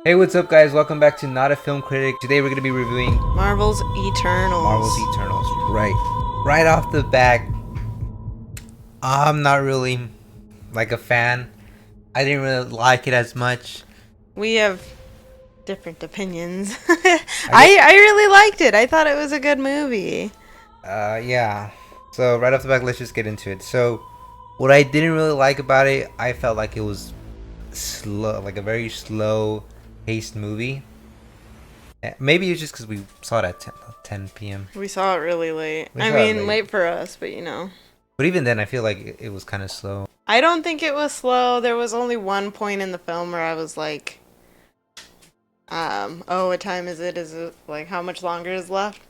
Hey, what's up, guys? Welcome back to Not a Film Critic. Today we're going to be reviewing Marvel's Eternals. Marvel's Eternals. Right off the back, I'm not really like a fan. I didn't really like it as much. We have different opinions. I get, I really liked it. I thought it was a good movie. yeah. So right off the back, let's just get into it. So, what I didn't really like about it, I felt like it was slow, like a very slow paced movie. Maybe it's just because we saw it at 10 p.m. We saw it really late. We I saw it mean, late. late for us, but But even then, I feel like it was kind of slow. I don't think it was slow. There was only one point in the film where I was like, oh, what time is it? Is it like how much longer is left?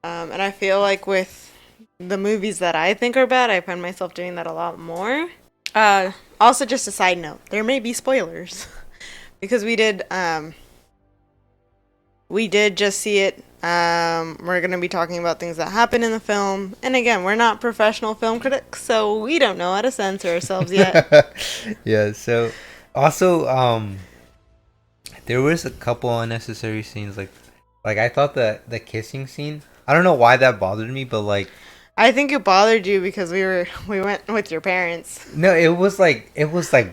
And I feel like with the movies that I think are bad, I find myself doing that a lot more. Also, just a side note, there may be spoilers because we did just see it. We're going to be talking about things that happen in the film. And again, we're not professional film critics, so we don't know how to censor ourselves yet. Yeah, so also there was a couple unnecessary scenes like I thought the kissing scene. I don't know why that bothered me, but like I think it bothered you because we went with your parents. no, it was like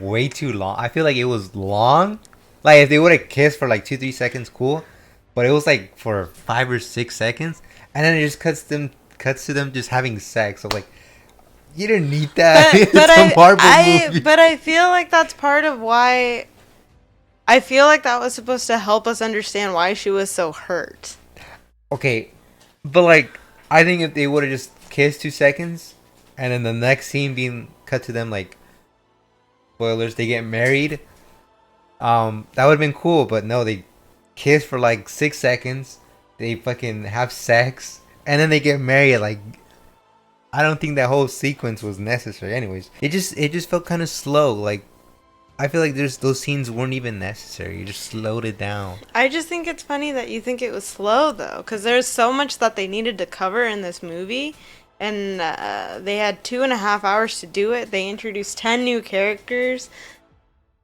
way too long. I feel like it was long. Like if they would have kissed for like 2-3 seconds, cool. But it was like for 5 or 6 seconds, and then it just cuts to them just having sex. So like, you didn't need that. But It's a Marvel movie. but I feel like that's part of why I feel like that was supposed to help us understand why she was so hurt. Okay, but like, I think if they would have just kissed 2 seconds, and then the next scene being cut to them, like, spoilers, they get married. That would have been cool. But no, they kiss for like 6 seconds. They fucking have sex, and then they get married. Like, I don't think that whole sequence was necessary. Anyways, it just felt kind of slow. Like, I feel like those scenes weren't even necessary. You just slowed it down. I just think it's funny that you think it was slow though, because there's so much that they needed to cover in this movie, and they had 2.5 hours to do it. They introduced 10 new characters,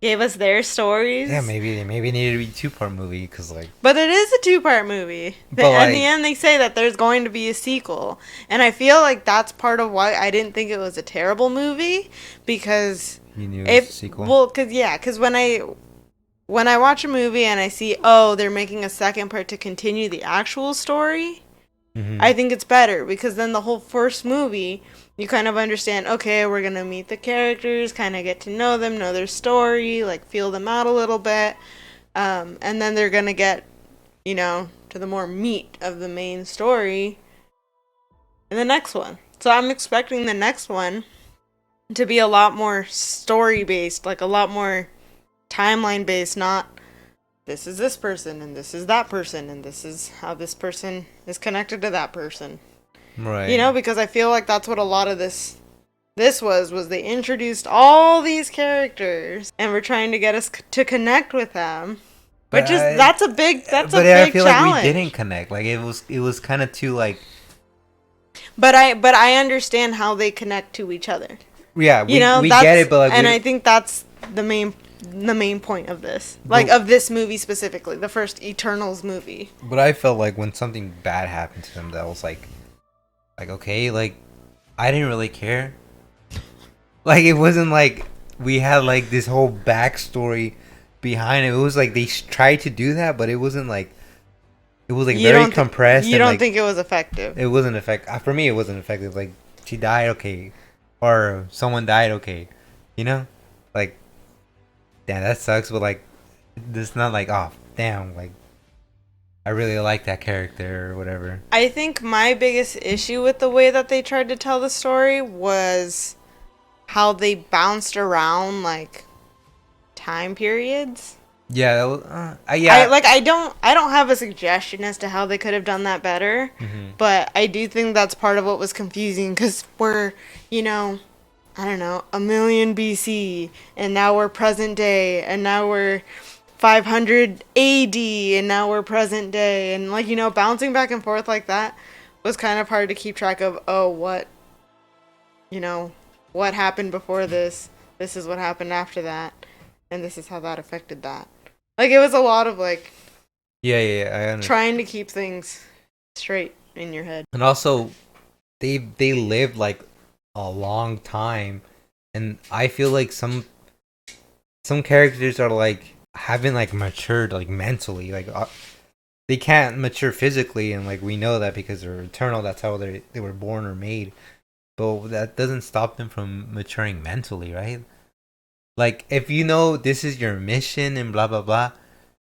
gave us their stories. Yeah, maybe they maybe needed to be a two-part movie because like, But it is a two-part movie. But, In like- the end, they say that there's going to be a sequel, and I feel like that's part of why I didn't think it was a terrible movie, because you knew it was a sequel. well, because when I watch a movie and I see, oh, they're making a second part to continue the actual story, Mhm. I think it's better because then the whole first movie, you kind of understand, okay, we're going to meet the characters, kind of get to know them, know their story, like feel them out a little bit. And then they're going to get, to the more meat of the main story in the next one. So I'm expecting the next one to be a lot more story based, like a lot more timeline based, not this is this person and this is that person and this is how this person is connected to that person. Right. Because I feel like that's what a lot of this was they introduced all these characters and were trying to get us to connect with them. But Which is that's a big but challenge. I feel like we didn't connect. Like it was kind of too like. But I understand how they connect to each other. Yeah, we get it, but like, and I think that's the main point of this, of this movie specifically, the first Eternals movie. But I felt like when something bad happened to them, that was like okay, like I didn't really care. Like it wasn't like we had like this whole backstory behind it. It was like they tried to do that, but it wasn't like it was like very compressed. You don't like, think it was effective? It wasn't effective for me. It wasn't effective. Like she died, okay, or someone died, okay, like damn, that sucks. But like, it's not like, oh damn, like I really like that character or whatever. I think my biggest issue with the way that they tried to tell the story was how they bounced around like time periods. Yeah, that was, yeah. I don't have a suggestion as to how they could have done that better, but I do think that's part of what was confusing because we're, I don't know, a million BC, and now we're present day, and now we're 500 AD, and now we're present day, and bouncing back and forth like that was kind of hard to keep track of. Oh, what happened before this? This is what happened after that, and this is how that affected that. Like, it was a lot of like Yeah, I understand. trying to keep things straight in your head. And also, they lived like a long time, and I feel like some characters are like haven't like matured like mentally, like they can't mature physically, and like we know that because they're eternal. That's how they were born or made. But that doesn't stop them from maturing mentally, right? Like if you know this is your mission and blah blah blah,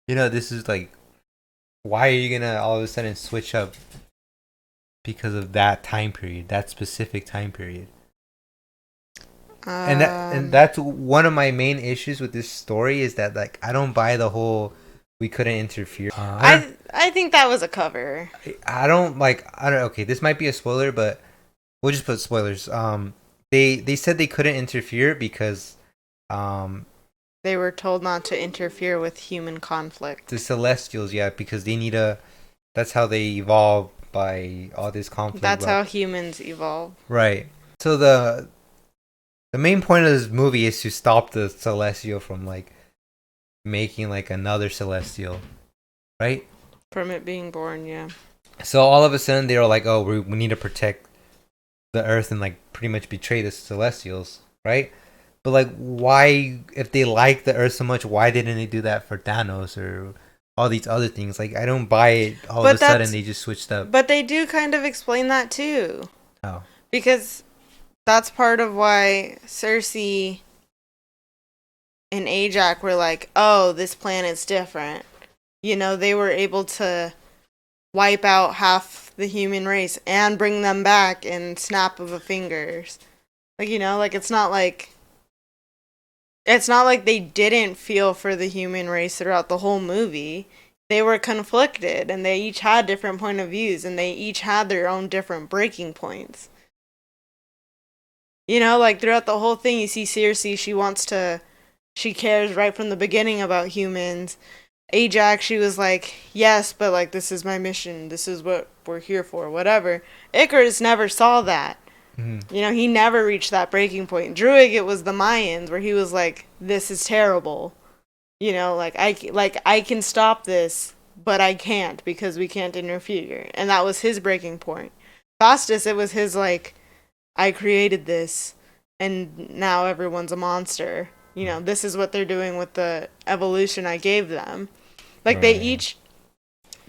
this is like why are you gonna all of a sudden switch up because of that time period, that specific time period? And Um, that's one of my main issues with this story is that like I don't buy the whole we couldn't interfere. I think that was a cover. I don't. Okay, this might be a spoiler, but we'll just put spoilers. They said they couldn't interfere because um They were told not to interfere with human conflict. the Celestials, yeah, because they need a. That's how they evolve by all this conflict. That's how humans evolve. Right. So the main point of this movie is to stop the Celestial from like making like another Celestial, right? From it being born, yeah. So all of a sudden they were like, oh, we need to protect the Earth and like pretty much betray the Celestials, right? But like, why, if they like the Earth so much, why didn't they do that for Thanos or all these other things? Like, I don't buy it. All But of a sudden that's they just switched up. but they do kind of explain that too. Oh, Because that's part of why Cersei and Ajax were like, "Oh, this planet's different." They were able to wipe out half the human race and bring them back in snap of a fingers. Like it's not like they didn't feel for the human race throughout the whole movie. They were conflicted and they each had different point of views and they each had their own different breaking points. Like throughout the whole thing you see Cersei, she cares right from the beginning about humans. Ajax, she was like, yes, but like this is my mission. This is what we're here for, whatever. Icarus never saw that. mm-hmm. He never reached that breaking point. Druig, it was the Mayans where he was like, this is terrible. I can stop this, but I can't because we can't interfere. And that was his breaking point. Faustus, it was his like, I created this and now everyone's a monster. This is what they're doing with the evolution I gave them. Like Right.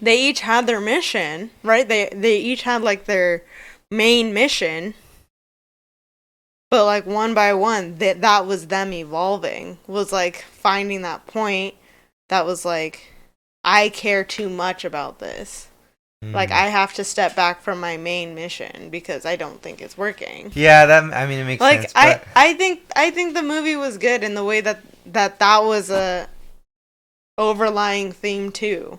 they each had their mission, right? They each had like their main mission. But like one by one, that was them evolving. Was like finding that point that was like I care too much about this. Like I have to step back from my main mission because I don't think it's working. Yeah, I mean, it makes Like sense. But I think the movie was good in the way that was a overlying theme too.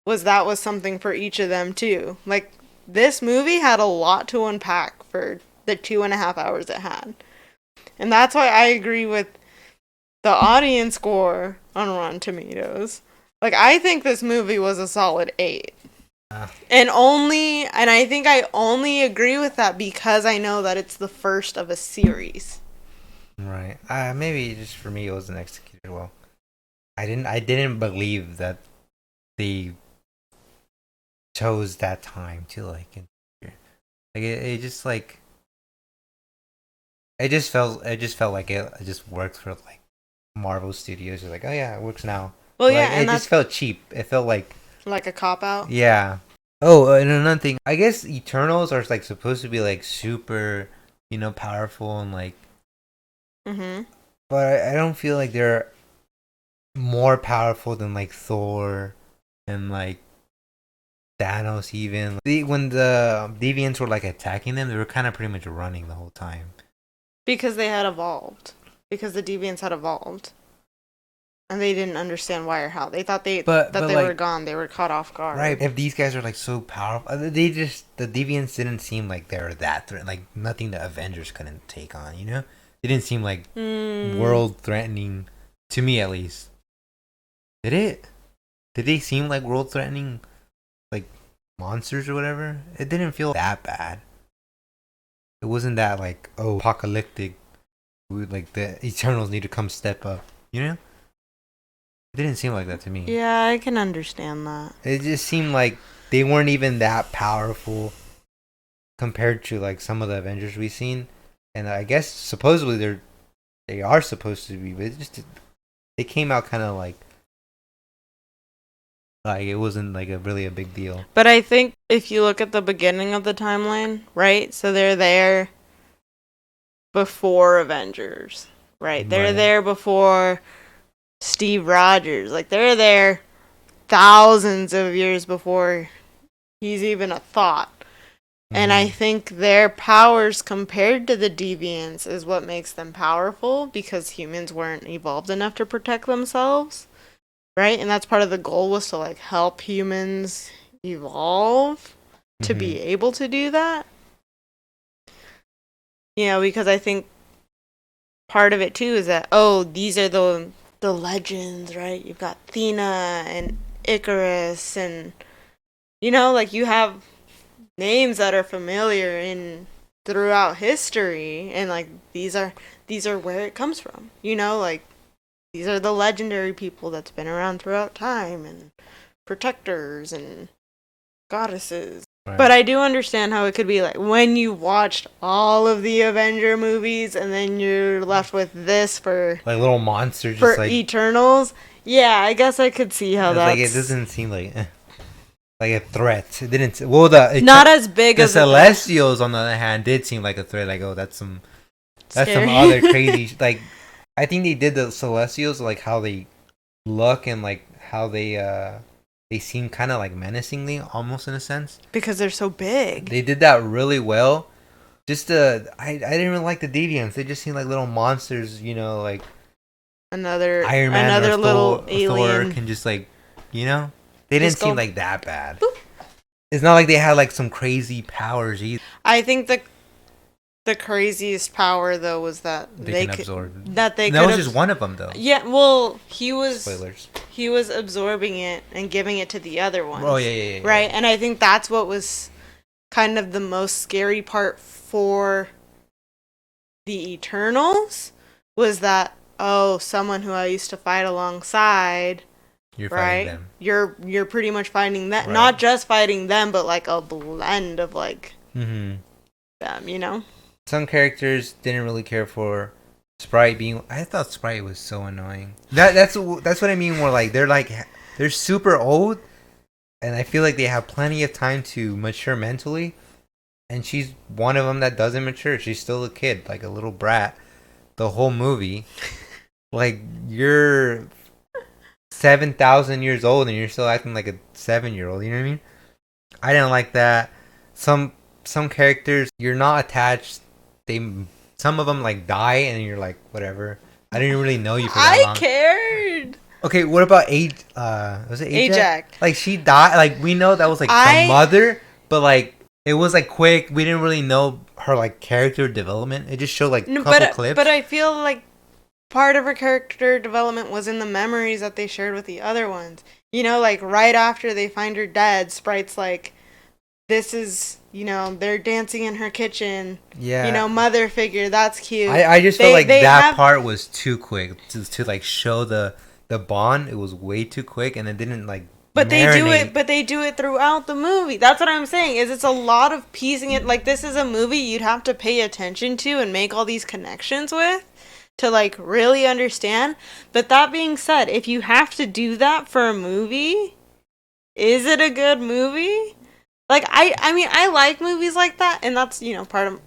That was something for each of them too. Like this movie had a lot to unpack for the 2.5 hours it had. And that's why I agree with the audience score on Rotten Tomatoes. Like I think this movie was a solid 8. And I think I only agree with that because I know that it's the first of a series. right. Maybe just for me it wasn't executed well. I didn't believe that they chose that time to like interfere. Like it just like it just felt like it just worked for like Marvel Studios. It's like, oh yeah, it works now. Well, Like yeah, and it that's just felt cheap. It felt like like a cop out. yeah. Oh, and another thing, I guess Eternals are like supposed to be like super, powerful and like, Mhm. but I don't feel like they're more powerful than like Thor and like Thanos even. When the deviants were like attacking them, they were kind of pretty much running the whole time. Because they had evolved. Because the deviants had evolved. And they didn't understand why or how. They thought But they like, were gone. They were caught off guard. right? If these guys are like so powerful, the deviants didn't seem like they were that threat. Like nothing the Avengers couldn't take on. They didn't seem like world threatening to me at least. Did it? Did they seem like world threatening, like monsters or whatever? It didn't feel that bad. It wasn't that like apocalyptic. Like the Eternals need to come step up. You know? It didn't seem like that to me. Yeah, I can understand that. It just seemed like they weren't even that powerful compared to like some of the Avengers we've seen. And I guess supposedly they are supposed to be, but it just they came out kind of like it wasn't like a really a big deal. But I think if you look at the beginning of the timeline, right? So they're there before Avengers, right? They're Right. there before Steve Rogers. Like they're there thousands of years before he's even a thought. And I think their powers compared to the deviants is what makes them powerful because humans weren't evolved enough to protect themselves, right? And that's part of the goal was to like help humans evolve to be able to do that. You know, because I think part of it too is that these are the legends, right? You've got Athena and Icarus and like you have names that are familiar in throughout history and like these are where it comes from, like these are the legendary people that's been around throughout time and protectors and goddesses. Right. But I do understand how it could be like when you watched all of the Avenger movies and then you're left with this for like little monsters for just like Eternals. Yeah, I guess I could see how that's like it doesn't seem like a threat. It didn't. Well, not as big the as Celestials on the other hand did seem like a threat. Like that's some Scary. other crazy like. I think they did the Celestials like how they look and like how they seem kind of like menacingly almost in a sense because they're so big. They did that really well. Just I didn't even like the deviants. They just seemed like little monsters, like Another Iron Man another or little Thor alien can just like, they didn't Just go seem like that bad. boop. It's not like they had like some crazy powers either. I think the craziest power though was that They can absorb. that they That could was just one of them though. Yeah, well, he was Spoilers. he was absorbing it and giving it to the other ones. Oh yeah. Right? And I think that's what was kind of the most scary part for the Eternals was that someone who I used to fight alongside, You're right? fighting them. You're pretty much fighting them, Right. not just fighting them, but like a blend of like Mm-hmm. them, Some characters didn't really care for Sprite being. I thought Sprite was so annoying. That's what I mean. More like they're super old, and I feel like they have plenty of time to mature mentally. And she's one of them that doesn't mature. She's still a kid, like a little brat, the whole movie. Like you're 7,000 years old and you're still acting like a 7-year-old. You know what I mean? I didn't like that. Some characters you're not attached. Some of them like die and you're like whatever. I didn't really know you for that long. I cared. Okay, what about was it Ajax? Ajax. Like she died. Like we know that was like the mother, but like it was like quick. We didn't really know her like character development. It just showed like a couple clips. But I feel like part of her character development was in the memories that they shared with the other ones. Like right after they find her dead, Sprite's like, this is, they're dancing in her kitchen. Yeah. Mother figure, that's cute. I just felt like that part was too quick to like show the bond. It was way too quick and it didn't like But marinate. they do it throughout the movie. That's what I'm saying. Is it's a lot of piecing it. Like this is a movie you'd have to pay attention to and make all these connections with to like really understand. But that being said, if you have to do that for a movie, is it a good movie? Like I mean I like movies like that, and that's part of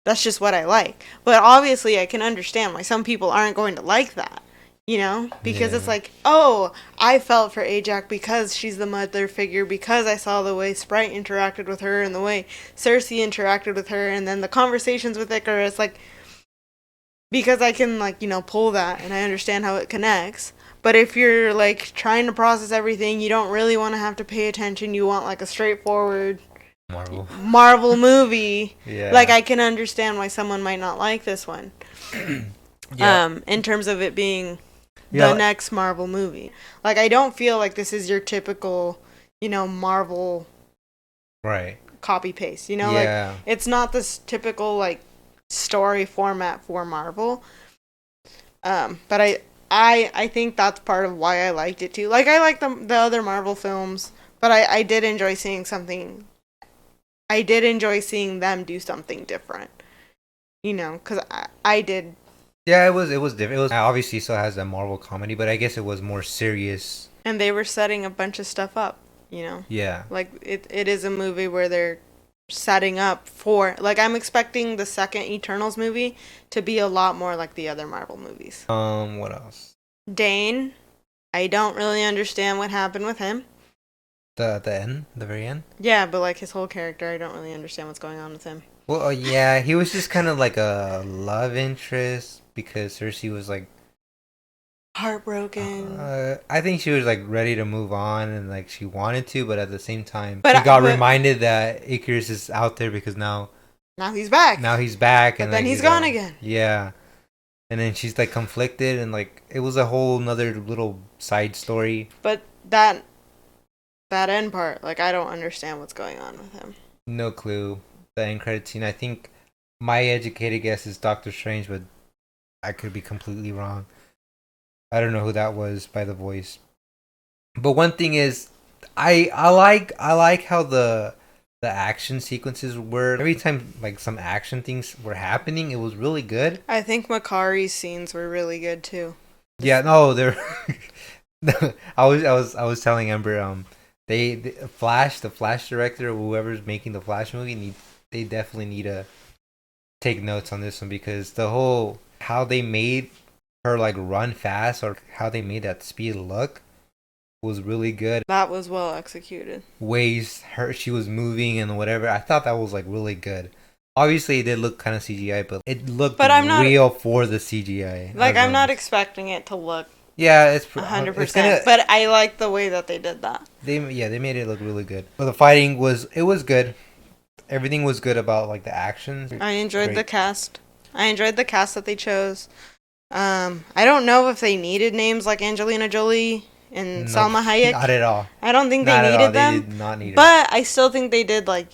that's just what I like. But obviously I can understand why some people aren't going to like that. Because it's like, I felt for Ajax because she's the mother figure, because I saw the way Sprite interacted with her and the way Cersei interacted with her, and then the conversations with Icarus, like, because I can, like, pull that and I understand how it connects. But if you're, like, trying to process everything, you don't really want to have to pay attention. You want, like, a straightforward Marvel movie. Yeah. Like, I can understand why someone might not like this one. Yeah. In terms of it being the next Marvel movie. Like, I don't feel like this is your typical, Marvel right copy paste. Yeah. Like, it's not this typical, like, story format for Marvel. But I think that's part of why I liked it too. Like I like the other Marvel films, but I did enjoy seeing something. I did enjoy seeing them do something different. You know, because I did. Yeah, it was different. It was obviously still has that Marvel comedy, but I guess it was more serious. And they were setting a bunch of stuff up. You know, Yeah. like it is a movie where they're setting up for, like, I'm expecting the second Eternals movie to be a lot more like the other Marvel movies. What else? Dane, I don't really understand what happened with him. The end, the very end. Yeah, but like his whole character, I don't really understand what's going on with him. Well, yeah, he was just kind of like a love interest because Cersei was like, Heartbroken. I think she was like ready to move on and like she wanted to, but at the same time, But she got but reminded that Icarus is out there because now he's back. now he's back, But and then like, he's gone again. Yeah, and then she's like conflicted, and like it was a whole nother little side story. But that end part, like, I don't understand what's going on with him. No clue. The end credit scene. I think my educated guess is Doctor Strange, but I could be completely wrong. I don't know who that was by the voice. But one thing is, I like how the action sequences were. Every time like some action things were happening, it was really good. I think Makari's scenes were really good too. Yeah, no, they're. I was telling Ember, the Flash director or whoever's making the Flash movie they definitely need to take notes on this one because the whole how they made her like run fast or how they made that speed look was really good. That was well executed. Ways she was moving and whatever, I thought that was like really good. Obviously, it did look kind of CGI, but it looked real for the CGI. Like, I'm not expecting it to look yeah, it's 100%. But I like the way that they did that. They made it look really good. But the fighting was good. Everything was good about like the action. I enjoyed the cast. I enjoyed the cast that they chose. I don't know if they needed names like Angelina Jolie and Salma Hayek. Not at all. I don't think they needed them. They did not need but I still think they did, like,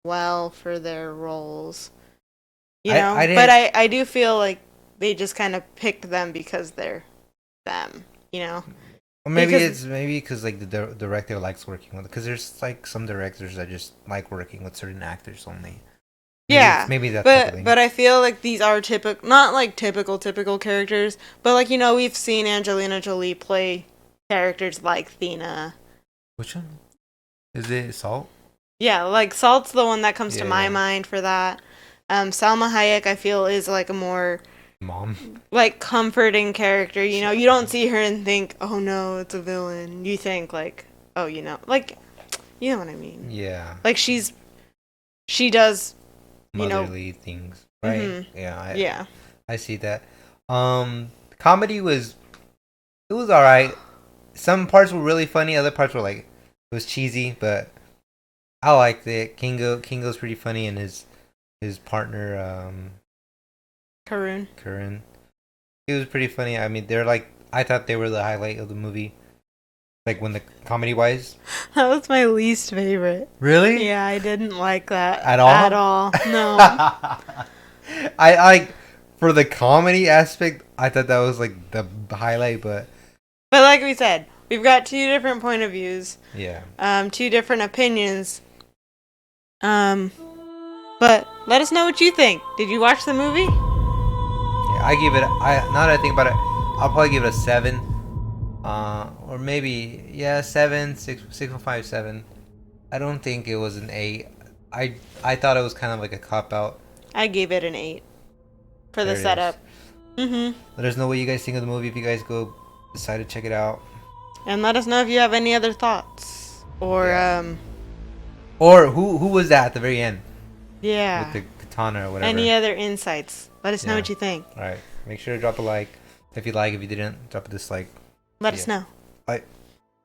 well for their roles. But I do feel like they just kind of picked them because they're them, Or maybe it's because like the director likes working with, because there's like some directors that just like working with certain actors only. Maybe that's but I feel like these are not like typical characters, but like we've seen Angelina Jolie play characters like Thena. Which one? Is it Salt? Yeah, like Salt's the one that comes to my mind for that. Salma Hayek, I feel, is like a more mom, like comforting character. You don't see her and think, oh no, it's a villain. You think like, oh, like, you know what I mean? Yeah. Like she does motherly things, right? Mm-hmm. Yeah. I see that. Comedy was all right. Some parts were really funny. Other parts were like it was cheesy, but I liked it. Kingo's pretty funny, and his partner Karun. He was pretty funny. I mean, they're like, I thought they were the highlight of the movie. Like when the comedy wise. That was my least favorite. Really? Yeah, I didn't like that at all. At all. No. I like for the comedy aspect. I thought that was like the highlight, but like we said, we've got two different point of views. Yeah. Two different opinions. But let us know what you think. Did you watch the movie? Yeah, I give it. Now that I think about it, I'll probably give it a 7. Or maybe 7, 6.5, 7. I don't think it was an 8. I thought it was kind of like a cop out. I gave it an 8 for the setup. Let us know what you guys think of the movie if you guys decide to check it out. And let us know if you have any other thoughts or or who was that at the very end? Yeah. With the katana or whatever. Any other insights? Let us know what you think. All right. Make sure to drop a like if you like. If you didn't, drop a dislike. Let us know. Bye.